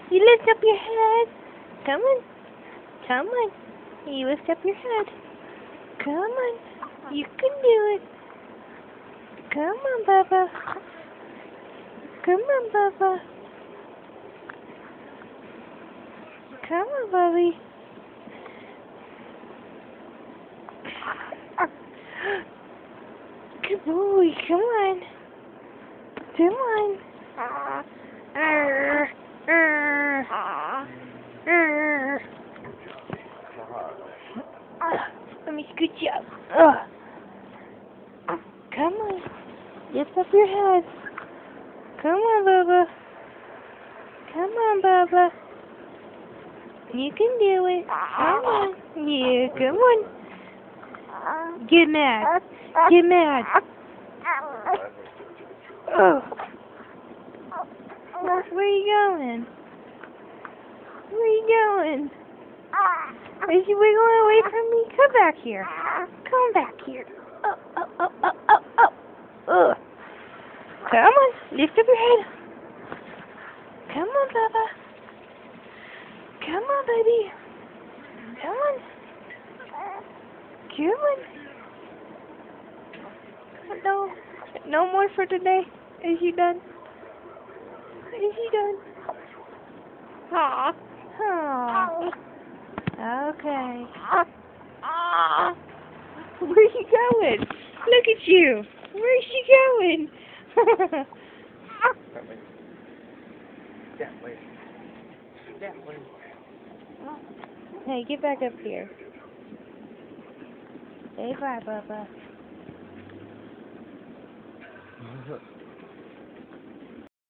You lift up your head. Come on. Come on. You lift up your head. Come on. You can do it. Come on, Bubba. Come on, Bubba. Come on, Bubby. Good boy. Come on. Come on. Let me scoot you up. Come on. Lift up your head. Come on, Bubba. Come on, Bubba. You can do it. Come on. Yeah, come on. Get mad. Get mad. Oh. Where are you going? Where are you going? Is you wiggling away from me? Come back here. Come back here. Oh, oh, oh, oh, oh, oh. Ugh. Come on. Lift up your head. Come on, Bubba. Come on, baby. Come on. Come on. No more for today. Is you done? Is you done? Aw. Aw. Okay. Where are you going? Look at you. Where's she going? That way. That way. Hey, get back up here. Say bye, Bubba.